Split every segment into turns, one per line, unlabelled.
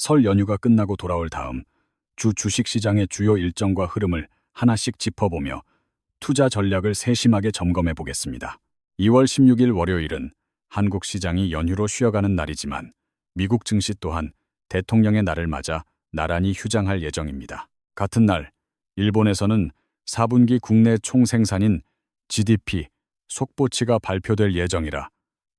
설 연휴가 끝나고 돌아올 다음 주 주식시장의 주요 일정과 흐름을 하나씩 짚어보며 투자 전략을 세심하게 점검해 보겠습니다. 2월 16일 월요일은 한국 시장이 연휴로 쉬어가는 날이지만 미국 증시 또한 대통령의 날을 맞아 나란히 휴장할 예정입니다. 같은 날, 일본에서는 4분기 국내 총생산인 GDP 속보치가 발표될 예정이라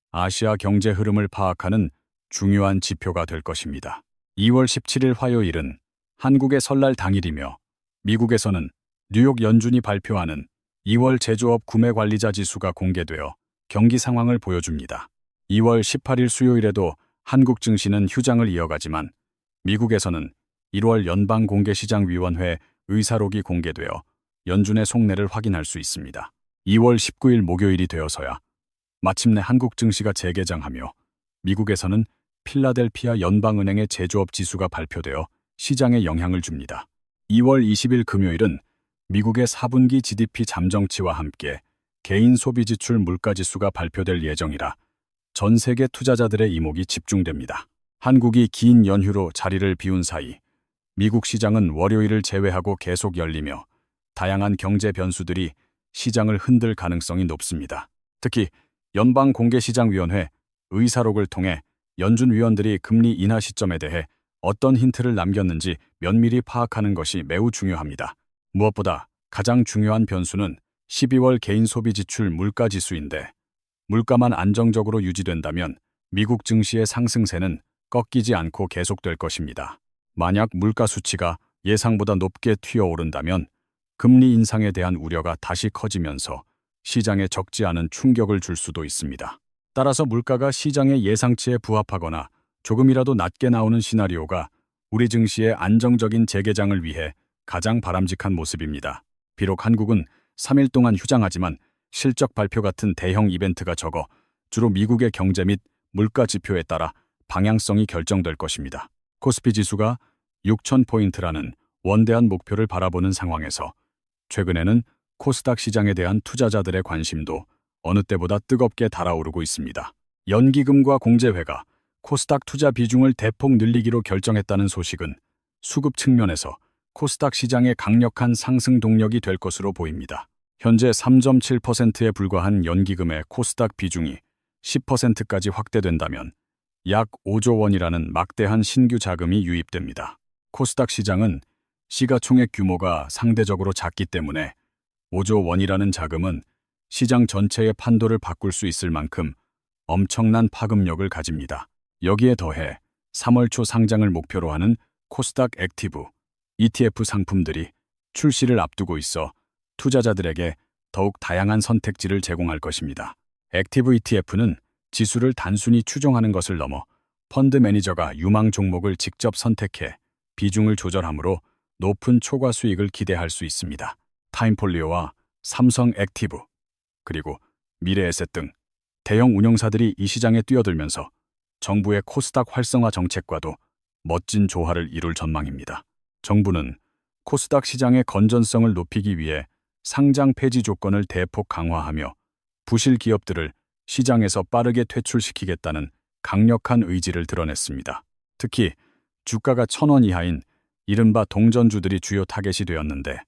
아시아 경제 흐름을 파악하는 중요한 지표가 될 것입니다. 2월 17일 화요일은 한국의 설날 당일이며 미국에서는 뉴욕 연준이 발표하는 2월 제조업 구매 관리자 지수가 공개되어 경기 상황을 보여줍니다. 2월 18일 수요일에도 한국 증시는 휴장을 이어가지만 미국에서는 1월 연방공개시장위원회 의사록이 공개되어 연준의 속내를 확인할 수 있습니다. 2월 19일 목요일이 되어서야 마침내 한국 증시가 재개장하며 미국에서는 필라델피아 연방은행의 제조업 지수가 발표되어 시장에 영향을 줍니다. 2월 20일 금요일은 미국의 4분기 GDP 잠정치와 함께 개인 소비 지출 물가지수가 발표될 예정이라 전 세계 투자자들의 이목이 집중됩니다. 한국이 긴 연휴로 자리를 비운 사이 미국 시장은 월요일을 제외하고 계속 열리며 다양한 경제 변수들이 시장을 흔들 가능성이 높습니다. 특히 연방공개시장위원회 의사록을 통해 연준 위원들이 금리 인하 시점에 대해 어떤 힌트를 남겼는지 면밀히 파악하는 것이 매우 중요합니다. 무엇보다 가장 중요한 변수는 12월 개인 소비 지출 물가 지수인데 물가만 안정적으로 유지된다면 미국 증시의 상승세는 꺾이지 않고 계속될 것입니다. 만약 물가 수치가 예상보다 높게 튀어오른다면 금리 인상에 대한 우려가 다시 커지면서 시장에 적지 않은 충격을 줄 수도 있습니다. 따라서 물가가 시장의 예상치에 부합하거나 조금이라도 낮게 나오는 시나리오가 우리 증시의 안정적인 재개장을 위해 가장 바람직한 모습입니다. 비록 한국은 3일 동안 휴장하지만 실적 발표 같은 대형 이벤트가 적어 주로 미국의 경제 및 물가 지표에 따라 방향성이 결정될 것입니다. 코스피 지수가 6,000포인트라는 원대한 목표를 바라보는 상황에서 최근에는 코스닥 시장에 대한 투자자들의 관심도 어느 때보다 뜨겁게 달아오르고 있습니다. 연기금과 공제회가 코스닥 투자 비중을 대폭 늘리기로 결정했다는 소식은 수급 측면에서 코스닥 시장의 강력한 상승 동력이 될 것으로 보입니다. 현재 3.7%에 불과한 연기금의 코스닥 비중이 10%까지 확대된다면 약 5조 원이라는 막대한 신규 자금이 유입됩니다. 코스닥 시장은 시가총액 규모가 상대적으로 작기 때문에 5조 원이라는 자금은 시장 전체의 판도를 바꿀 수 있을 만큼 엄청난 파급력을 가집니다. 여기에 더해 3월 초 상장을 목표로 하는 코스닥 액티브, ETF 상품들이 출시를 앞두고 있어 투자자들에게 더욱 다양한 선택지를 제공할 것입니다. 액티브 ETF는 지수를 단순히 추종하는 것을 넘어 펀드 매니저가 유망 종목을 직접 선택해 비중을 조절하므로 높은 초과 수익을 기대할 수 있습니다. 타임폴리오와 삼성 액티브, 그리고 미래에셋 등 대형 운용사들이 이 시장에 뛰어들면서 정부의 코스닥 활성화 정책과도 멋진 조화를 이룰 전망입니다. 정부는 코스닥 시장의 건전성을 높이기 위해 상장 폐지 조건을 대폭 강화하며 부실 기업들을 시장에서 빠르게 퇴출시키겠다는 강력한 의지를 드러냈습니다. 특히 주가가 1,000원 이하인 이른바 동전주들이 주요 타겟이 되었는데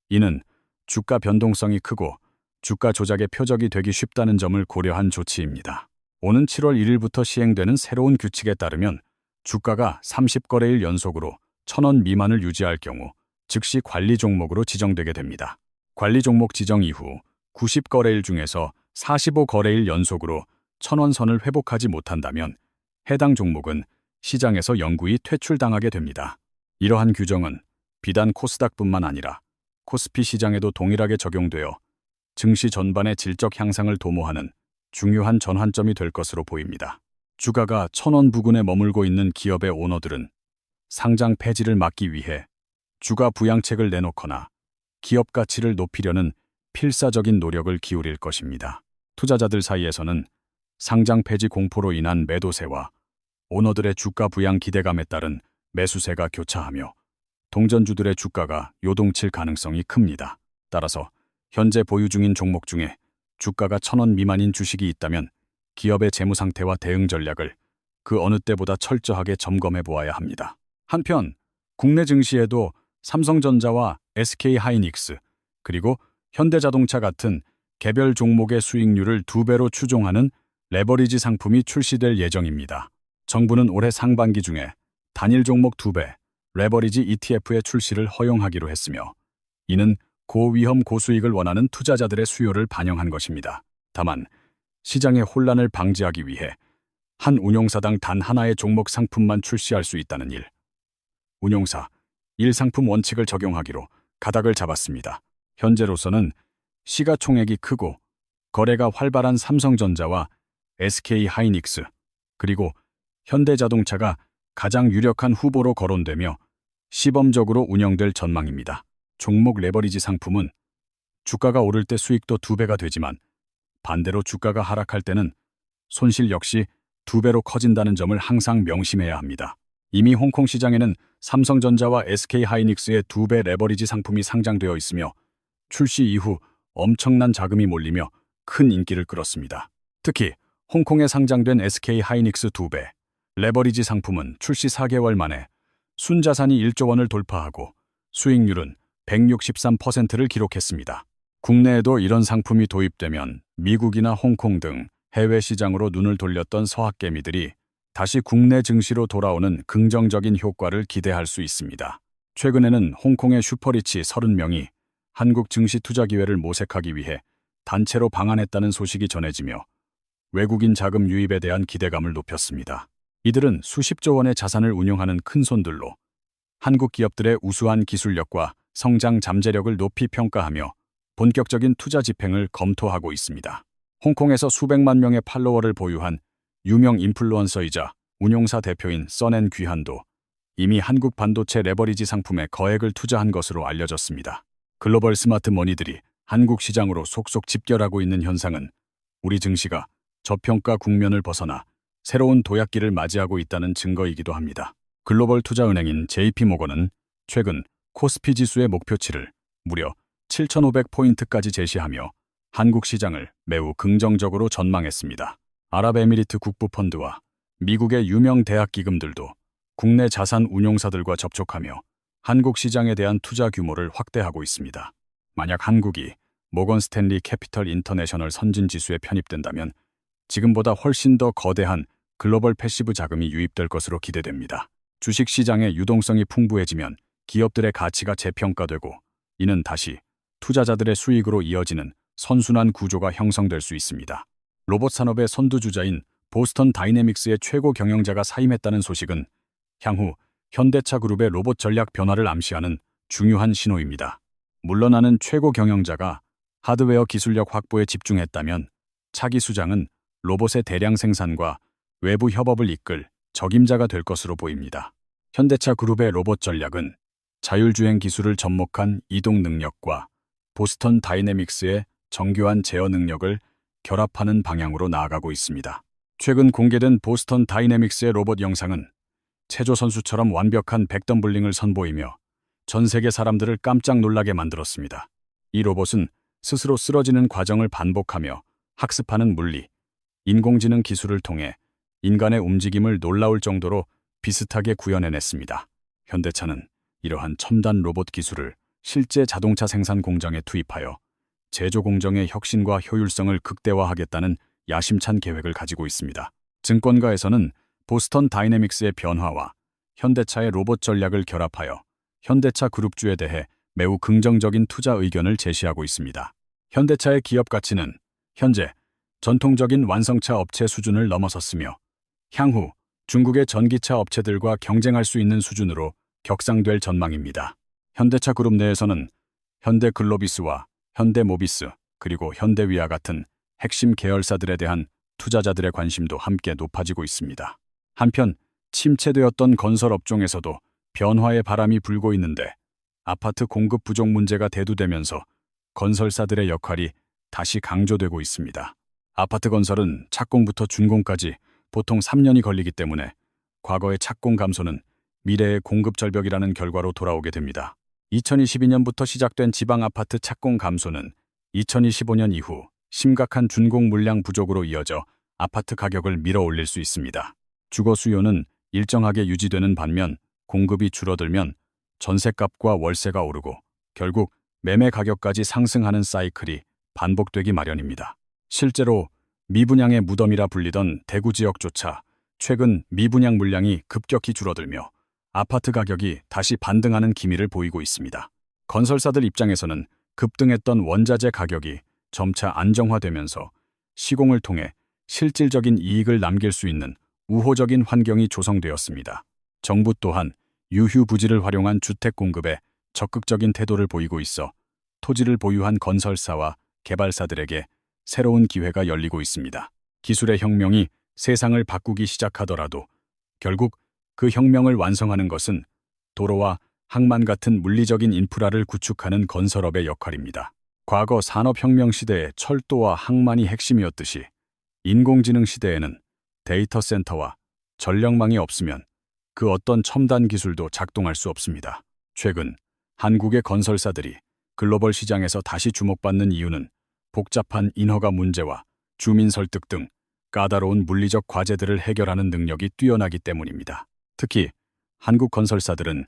이는 주가 변동성이 크고 주가 조작의 표적이 되기 쉽다는 점을 고려한 조치입니다. 오는 7월 1일부터 시행되는 새로운 규칙에 따르면 주가가 30거래일 연속으로 1,000원 미만을 유지할 경우 즉시 관리 종목으로 지정되게 됩니다. 관리 종목 지정 이후 90거래일 중에서 45거래일 연속으로 1,000원 선을 회복하지 못한다면 해당 종목은 시장에서 영구히 퇴출당하게 됩니다. 이러한 규정은 비단 코스닥뿐만 아니라 코스피 시장에도 동일하게 적용되어 증시 전반의 질적 향상을 도모하는 중요한 전환점이 될 것으로 보입니다. 주가가 1,000원 부근에 머물고 있는 기업의 오너들은 상장 폐지를 막기 위해 주가 부양책을 내놓거나 기업 가치를 높이려는 필사적인 노력을 기울일 것입니다. 투자자들 사이에서는 상장 폐지 공포로 인한 매도세와 오너들의 주가 부양 기대감에 따른 매수세가 교차하며 동전주들의 주가가 요동칠 가능성이 큽니다. 따라서 현재 보유 중인 종목 중에 주가가 1,000원 미만인 주식이 있다면 기업의 재무 상태와 대응 전략을 그 어느 때보다 철저하게 점검해 보아야 합니다. 한편 국내 증시에도 삼성전자와 SK하이닉스 그리고 현대자동차 같은 개별 종목의 수익률을 2배로 추종하는 레버리지 상품이 출시될 예정입니다. 정부는 올해 상반기 중에 단일 종목 2배 레버리지 ETF의 출시를 허용하기로 했으며 이는 고위험 고수익을 원하는 투자자들의 수요를 반영한 것입니다. 다만 시장의 혼란을 방지하기 위해 한 운용사당 단 하나의 종목 상품만 출시할 수 있다는 운용사 1상품 원칙을 적용하기로 가닥을 잡았습니다. 현재로서는 시가총액이 크고 거래가 활발한 삼성전자와 SK하이닉스 그리고 현대자동차가 가장 유력한 후보로 거론되며 시범적으로 운영될 전망입니다. 종목 레버리지 상품은 주가가 오를 때 수익도 2배가 되지만 반대로 주가가 하락할 때는 손실 역시 2배로 커진다는 점을 항상 명심해야 합니다. 이미 홍콩 시장에는 삼성전자와 SK하이닉스의 2배 레버리지 상품이 상장되어 있으며 출시 이후 엄청난 자금이 몰리며 큰 인기를 끌었습니다. 특히 홍콩에 상장된 SK하이닉스 2배 레버리지 상품은 출시 4개월 만에 순자산이 1조 원을 돌파하고 수익률은 163%를 기록했습니다. 국내에도 이런 상품이 도입되면 미국이나 홍콩 등 해외 시장으로 눈을 돌렸던 서학개미들이 다시 국내 증시로 돌아오는 긍정적인 효과를 기대할 수 있습니다. 최근에는 홍콩의 슈퍼리치 30명이 한국 증시 투자 기회를 모색하기 위해 단체로 방한했다는 소식이 전해지며 외국인 자금 유입에 대한 기대감을 높였습니다. 이들은 수십조 원의 자산을 운용하는 큰손들로 한국 기업들의 우수한 기술력과 성장 잠재력을 높이 평가하며 본격적인 투자 집행을 검토하고 있습니다. 홍콩에서 수백만 명의 팔로워를 보유한 유명 인플루언서이자 운용사 대표인 써낸 귀한도 이미 한국 반도체 레버리지 상품에 거액을 투자한 것으로 알려졌습니다. 글로벌 스마트 머니들이 한국 시장으로 속속 집결하고 있는 현상은 우리 증시가 저평가 국면을 벗어나 새로운 도약기를 맞이하고 있다는 증거이기도 합니다. 글로벌 투자은행인 JP모건은 최근 코스피 지수의 목표치를 무려 7,500포인트까지 제시하며 한국 시장을 매우 긍정적으로 전망했습니다. 아랍에미리트 국부펀드와 미국의 유명 대학 기금들도 국내 자산 운용사들과 접촉하며 한국 시장에 대한 투자 규모를 확대하고 있습니다. 만약 한국이 모건 스탠리 캐피털 인터내셔널 선진 지수에 편입된다면 지금보다 훨씬 더 거대한 글로벌 패시브 자금이 유입될 것으로 기대됩니다. 주식 시장의 유동성이 풍부해지면 기업들의 가치가 재평가되고 이는 다시 투자자들의 수익으로 이어지는 선순환 구조가 형성될 수 있습니다. 로봇 산업의 선두주자인 보스턴 다이내믹스의 최고 경영자가 사임했다는 소식은 향후 현대차 그룹의 로봇 전략 변화를 암시하는 중요한 신호입니다. 물러나는 최고 경영자가 하드웨어 기술력 확보에 집중했다면 차기 수장은 로봇의 대량 생산과 외부 협업을 이끌 적임자가 될 것으로 보입니다. 현대차 그룹의 로봇 전략은 자율주행 기술을 접목한 이동 능력과 보스턴 다이내믹스의 정교한 제어 능력을 결합하는 방향으로 나아가고 있습니다. 최근 공개된 보스턴 다이내믹스의 로봇 영상은 체조 선수처럼 완벽한 백덤블링을 선보이며 전 세계 사람들을 깜짝 놀라게 만들었습니다. 이 로봇은 스스로 쓰러지는 과정을 반복하며 학습하는 물리, 인공지능 기술을 통해 인간의 움직임을 놀라울 정도로 비슷하게 구현해냈습니다. 현대차는 이러한 첨단 로봇 기술을 실제 자동차 생산 공장에 투입하여 제조 공정의 혁신과 효율성을 극대화하겠다는 야심찬 계획을 가지고 있습니다. 증권가에서는 보스턴 다이내믹스의 변화와 현대차의 로봇 전략을 결합하여 현대차 그룹주에 대해 매우 긍정적인 투자 의견을 제시하고 있습니다. 현대차의 기업 가치는 현재 전통적인 완성차 업체 수준을 넘어섰으며 향후 중국의 전기차 업체들과 경쟁할 수 있는 수준으로 격상될 전망입니다. 현대차 그룹 내에서는 현대글로비스와 현대모비스 그리고 현대위아 같은 핵심 계열사들에 대한 투자자들의 관심도 함께 높아지고 있습니다. 한편 침체되었던 건설 업종에서도 변화의 바람이 불고 있는데 아파트 공급 부족 문제가 대두되면서 건설사들의 역할이 다시 강조되고 있습니다. 아파트 건설은 착공부터 준공까지 보통 3년이 걸리기 때문에 과거의 착공 감소는 미래의 공급 절벽이라는 결과로 돌아오게 됩니다. 2022년부터 시작된 지방 아파트 착공 감소는 2025년 이후 심각한 준공 물량 부족으로 이어져 아파트 가격을 밀어 올릴 수 있습니다. 주거 수요는 일정하게 유지되는 반면 공급이 줄어들면 전셋값과 월세가 오르고 결국 매매 가격까지 상승하는 사이클이 반복되기 마련입니다. 실제로 미분양의 무덤이라 불리던 대구 지역조차 최근 미분양 물량이 급격히 줄어들며 아파트 가격이 다시 반등하는 기미를 보이고 있습니다. 건설사들 입장에서는 급등했던 원자재 가격이 점차 안정화되면서 시공을 통해 실질적인 이익을 남길 수 있는 우호적인 환경이 조성되었습니다. 정부 또한 유휴부지를 활용한 주택 공급에 적극적인 태도를 보이고 있어 토지를 보유한 건설사와 개발사들에게 새로운 기회가 열리고 있습니다. 기술의 혁명이 세상을 바꾸기 시작하더라도 결국 그 혁명을 완성하는 것은 도로와 항만 같은 물리적인 인프라를 구축하는 건설업의 역할입니다. 과거 산업혁명 시대의 철도와 항만이 핵심이었듯이 인공지능 시대에는 데이터 센터와 전력망이 없으면 그 어떤 첨단 기술도 작동할 수 없습니다. 최근 한국의 건설사들이 글로벌 시장에서 다시 주목받는 이유는 복잡한 인허가 문제와 주민 설득 등 까다로운 물리적 과제들을 해결하는 능력이 뛰어나기 때문입니다. 특히 한국 건설사들은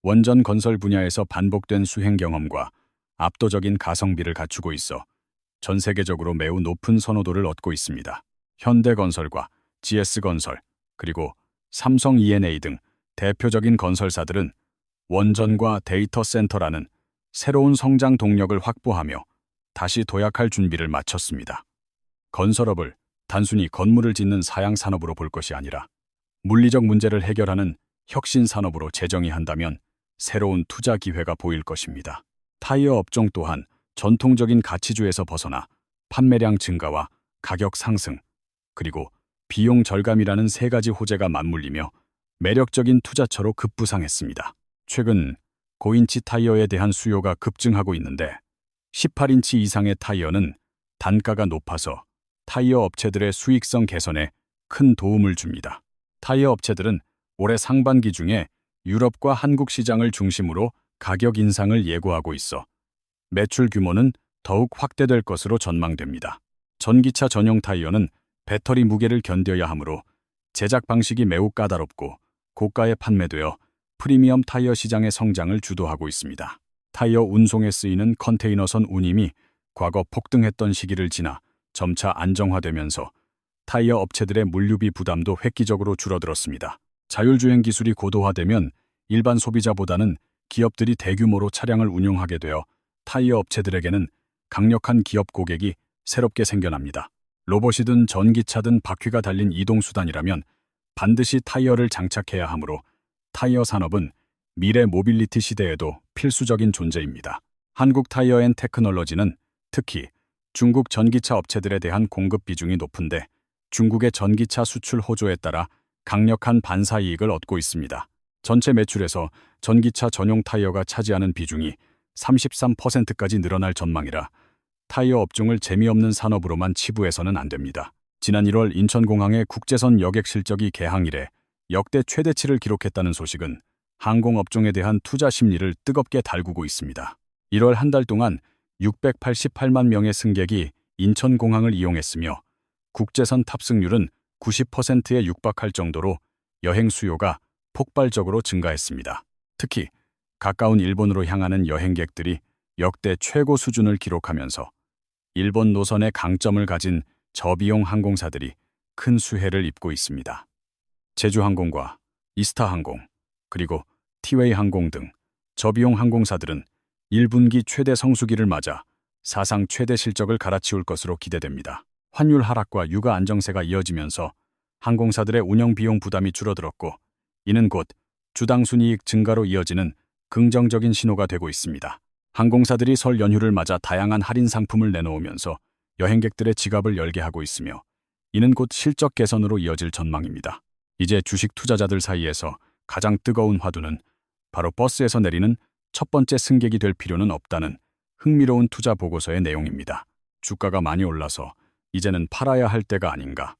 원전 건설 분야에서 반복된 수행 경험과 압도적인 가성비를 갖추고 있어 전 세계적으로 매우 높은 선호도를 얻고 있습니다. 현대건설과 GS건설, 그리고 삼성 E&A 등 대표적인 건설사들은 원전과 데이터 센터라는 새로운 성장 동력을 확보하며 다시 도약할 준비를 마쳤습니다. 건설업을 단순히 건물을 짓는 사양 산업으로 볼 것이 아니라 물리적 문제를 해결하는 혁신 산업으로 재정의한다면 새로운 투자 기회가 보일 것입니다. 타이어 업종 또한 전통적인 가치주에서 벗어나 판매량 증가와 가격 상승, 그리고 비용 절감이라는 세 가지 호재가 맞물리며 매력적인 투자처로 급부상했습니다. 최근 고인치 타이어에 대한 수요가 급증하고 있는데 18인치 이상의 타이어는 단가가 높아서 타이어 업체들의 수익성 개선에 큰 도움을 줍니다. 타이어 업체들은 올해 상반기 중에 유럽과 한국 시장을 중심으로 가격 인상을 예고하고 있어 매출 규모는 더욱 확대될 것으로 전망됩니다. 전기차 전용 타이어는 배터리 무게를 견뎌야 하므로 제작 방식이 매우 까다롭고 고가에 판매되어 프리미엄 타이어 시장의 성장을 주도하고 있습니다. 타이어 운송에 쓰이는 컨테이너선 운임이 과거 폭등했던 시기를 지나 점차 안정화되면서 타이어 업체들의 물류비 부담도 획기적으로 줄어들었습니다. 자율주행 기술이 고도화되면 일반 소비자보다는 기업들이 대규모로 차량을 운용하게 되어 타이어 업체들에게는 강력한 기업 고객이 새롭게 생겨납니다. 로봇이든 전기차든 바퀴가 달린 이동수단이라면 반드시 타이어를 장착해야 하므로 타이어 산업은 미래 모빌리티 시대에도 필수적인 존재입니다. 한국 타이어 앤 테크놀로지는 특히 중국 전기차 업체들에 대한 공급 비중이 높은데 중국의 전기차 수출 호조에 따라 강력한 반사 이익을 얻고 있습니다. 전체 매출에서 전기차 전용 타이어가 차지하는 비중이 33%까지 늘어날 전망이라 타이어 업종을 재미없는 산업으로만 치부해서는 안 됩니다. 지난 1월 인천공항의 국제선 여객 실적이 개항 이래 역대 최대치를 기록했다는 소식은 항공업종에 대한 투자 심리를 뜨겁게 달구고 있습니다. 1월 한 달 동안 688만 명의 승객이 인천공항을 이용했으며 국제선 탑승률은 90%에 육박할 정도로 여행 수요가 폭발적으로 증가했습니다. 특히 가까운 일본으로 향하는 여행객들이 역대 최고 수준을 기록하면서 일본 노선의 강점을 가진 저비용 항공사들이 큰 수혜를 입고 있습니다. 제주항공과 이스타항공, 그리고 티웨이 항공 등 저비용 항공사들은 1분기 최대 성수기를 맞아 사상 최대 실적을 갈아치울 것으로 기대됩니다. 환율 하락과 유가 안정세가 이어지면서 항공사들의 운영 비용 부담이 줄어들었고 이는 곧 주당 순이익 증가로 이어지는 긍정적인 신호가 되고 있습니다. 항공사들이 설 연휴를 맞아 다양한 할인 상품을 내놓으면서 여행객들의 지갑을 열게 하고 있으며 이는 곧 실적 개선으로 이어질 전망입니다. 이제 주식 투자자들 사이에서 가장 뜨거운 화두는 바로 버스에서 내리는 첫 번째 승객이 될 필요는 없다는 흥미로운 투자 보고서의 내용입니다. 주가가 많이 올라서 이제는 팔아야 할 때가 아닌가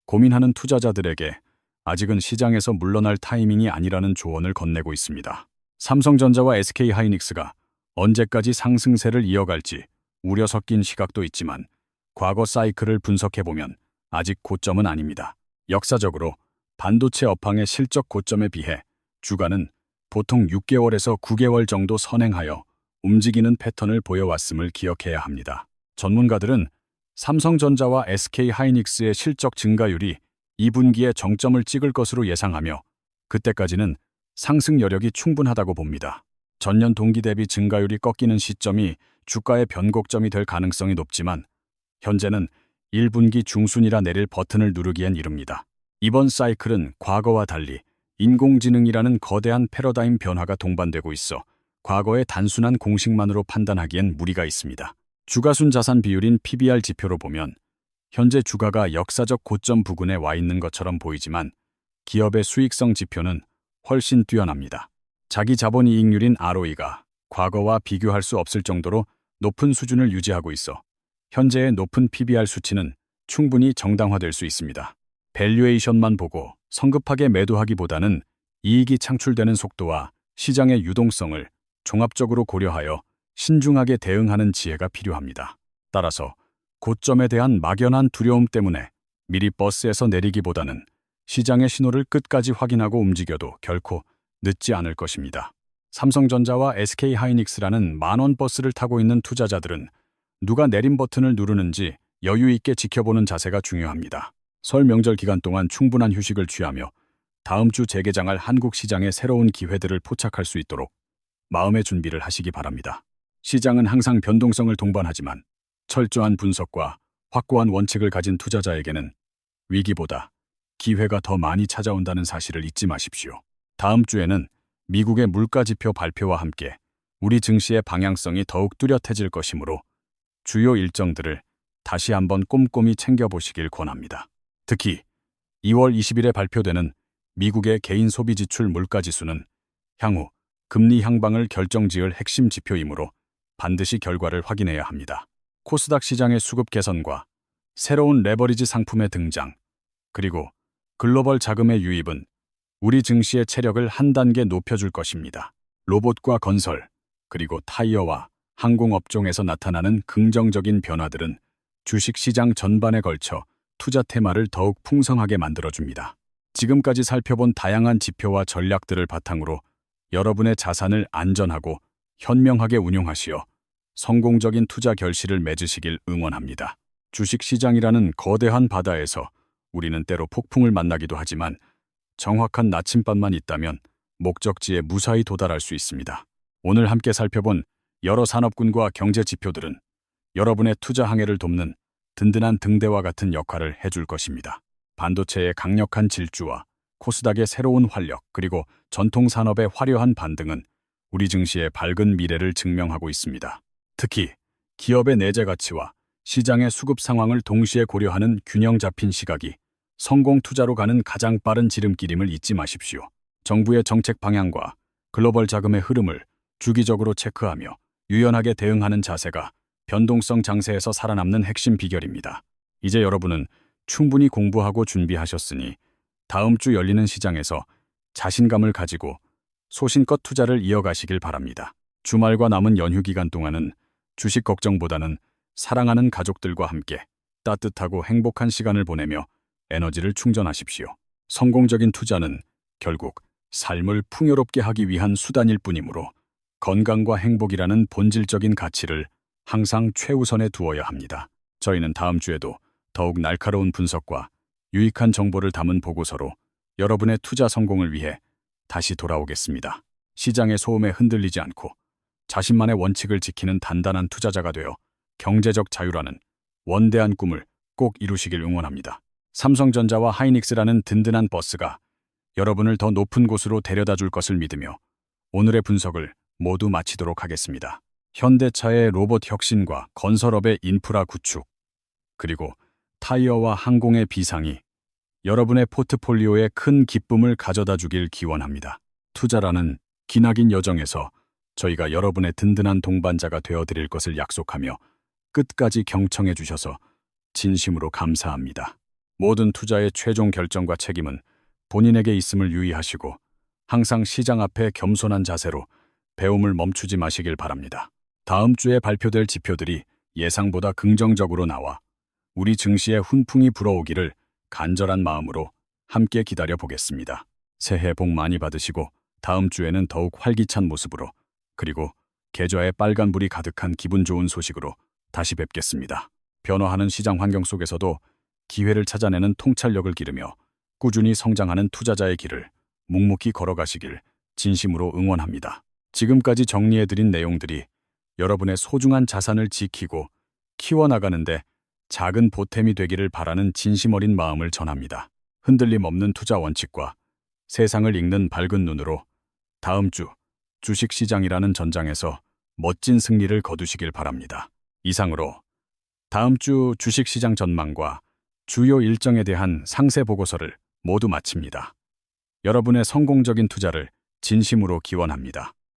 고민하는 투자자들에게 아직은 시장에서 물러날 타이밍이 아니라는 조언을 건네고 있습니다. 삼성전자와 SK하이닉스가 언제까지 상승세를 이어갈지 우려 섞인 시각도 있지만 과거 사이클을 분석해보면 아직 고점은 아닙니다. 역사적으로 반도체 업황의 실적 고점에 비해 주가는 보통 6개월에서 9개월 정도 선행하여 움직이는 패턴을 보여왔음을 기억해야 합니다. 전문가들은 삼성전자와 SK하이닉스의 실적 증가율이 2분기에 정점을 찍을 것으로 예상하며 그때까지는 상승 여력이 충분하다고 봅니다. 전년 동기 대비 증가율이 꺾이는 시점이 주가의 변곡점이 될 가능성이 높지만 현재는 1분기 중순이라 내릴 버튼을 누르기엔 이릅니다. 이번 사이클은 과거와 달리 인공지능이라는 거대한 패러다임 변화가 동반되고 있어 과거의 단순한 공식만으로 판단하기엔 무리가 있습니다. 주가순 자산 비율인 PBR 지표로 보면 현재 주가가 역사적 고점 부근에 와 있는 것처럼 보이지만 기업의 수익성 지표는 훨씬 뛰어납니다. 자기 자본 이익률인 ROE가 과거와 비교할 수 없을 정도로 높은 수준을 유지하고 있어 현재의 높은 PBR 수치는 충분히 정당화될 수 있습니다. 밸류에이션만 보고 성급하게 매도하기보다는 이익이 창출되는 속도와 시장의 유동성을 종합적으로 고려하여 신중하게 대응하는 지혜가 필요합니다. 따라서 고점에 대한 막연한 두려움 때문에 미리 버스에서 내리기보다는 시장의 신호를 끝까지 확인하고 움직여도 결코 늦지 않을 것입니다. 삼성전자와 SK하이닉스라는 만원 버스를 타고 있는 투자자들은 누가 내림 버튼을 누르는지 여유 있게 지켜보는 자세가 중요합니다. 설 명절 기간 동안 충분한 휴식을 취하며 다음 주 재개장할 한국 시장의 새로운 기회들을 포착할 수 있도록 마음의 준비를 하시기 바랍니다. 시장은 항상 변동성을 동반하지만 철저한 분석과 확고한 원칙을 가진 투자자에게는 위기보다 기회가 더 많이 찾아온다는 사실을 잊지 마십시오. 다음 주에는 미국의 물가지표 발표와 함께 우리 증시의 방향성이 더욱 뚜렷해질 것이므로 주요 일정들을 다시 한번 꼼꼼히 챙겨보시길 권합니다. 특히 2월 20일에 발표되는 미국의 개인 소비지출 물가지수는 향후 금리 향방을 결정지을 핵심 지표이므로 반드시 결과를 확인해야 합니다. 코스닥 시장의 수급 개선과 새로운 레버리지 상품의 등장, 그리고 글로벌 자금의 유입은 우리 증시의 체력을 한 단계 높여줄 것입니다. 로봇과 건설, 그리고 타이어와 항공업종에서 나타나는 긍정적인 변화들은 주식시장 전반에 걸쳐 투자 테마를 더욱 풍성하게 만들어줍니다. 지금까지 살펴본 다양한 지표와 전략들을 바탕으로 여러분의 자산을 안전하고 현명하게 운용하시어 성공적인 투자 결실을 맺으시길 응원합니다. 주식시장이라는 거대한 바다에서 우리는 때로 폭풍을 만나기도 하지만 정확한 나침반만 있다면 목적지에 무사히 도달할 수 있습니다. 오늘 함께 살펴본 여러 산업군과 경제 지표들은 여러분의 투자 항해를 돕는 든든한 등대와 같은 역할을 해줄 것입니다. 반도체의 강력한 질주와 코스닥의 새로운 활력, 그리고 전통산업의 화려한 반등은 우리 증시의 밝은 미래를 증명하고 있습니다. 특히 기업의 내재 가치와 시장의 수급 상황을 동시에 고려하는 균형 잡힌 시각이 성공 투자로 가는 가장 빠른 지름길임을 잊지 마십시오. 정부의 정책 방향과 글로벌 자금의 흐름을 주기적으로 체크하며 유연하게 대응하는 자세가 변동성 장세에서 살아남는 핵심 비결입니다. 이제 여러분은 충분히 공부하고 준비하셨으니 다음 주 열리는 시장에서 자신감을 가지고 소신껏 투자를 이어가시길 바랍니다. 주말과 남은 연휴 기간 동안은 주식 걱정보다는 사랑하는 가족들과 함께 따뜻하고 행복한 시간을 보내며 에너지를 충전하십시오. 성공적인 투자는 결국 삶을 풍요롭게 하기 위한 수단일 뿐이므로 건강과 행복이라는 본질적인 가치를 항상 최우선에 두어야 합니다. 저희는 다음 주에도 더욱 날카로운 분석과 유익한 정보를 담은 보고서로 여러분의 투자 성공을 위해 다시 돌아오겠습니다. 시장의 소음에 흔들리지 않고 자신만의 원칙을 지키는 단단한 투자자가 되어 경제적 자유라는 원대한 꿈을 꼭 이루시길 응원합니다. 삼성전자와 하이닉스라는 든든한 버스가 여러분을 더 높은 곳으로 데려다 줄 것을 믿으며 오늘의 분석을 모두 마치도록 하겠습니다. 현대차의 로봇 혁신과 건설업의 인프라 구축, 그리고 타이어와 항공의 비상이 여러분의 포트폴리오에 큰 기쁨을 가져다 주길 기원합니다. 투자라는 기나긴 여정에서 저희가 여러분의 든든한 동반자가 되어드릴 것을 약속하며 끝까지 경청해 주셔서 진심으로 감사합니다. 모든 투자의 최종 결정과 책임은 본인에게 있음을 유의하시고 항상 시장 앞에 겸손한 자세로 배움을 멈추지 마시길 바랍니다. 다음 주에 발표될 지표들이 예상보다 긍정적으로 나와 우리 증시에 훈풍이 불어오기를 간절한 마음으로 함께 기다려 보겠습니다. 새해 복 많이 받으시고 다음 주에는 더욱 활기찬 모습으로, 그리고 계좌에 빨간불이 가득한 기분 좋은 소식으로 다시 뵙겠습니다. 변화하는 시장 환경 속에서도 기회를 찾아내는 통찰력을 기르며 꾸준히 성장하는 투자자의 길을 묵묵히 걸어가시길 진심으로 응원합니다. 지금까지 정리해드린 내용들이 여러분의 소중한 자산을 지키고 키워나가는데 작은 보탬이 되기를 바라는 진심 어린 마음을 전합니다. 흔들림 없는 투자 원칙과 세상을 읽는 밝은 눈으로 다음 주 주식시장이라는 전장에서 멋진 승리를 거두시길 바랍니다. 이상으로 다음 주 주식시장 전망과 주요 일정에 대한 상세 보고서를 모두 마칩니다. 여러분의 성공적인 투자를 진심으로 기원합니다.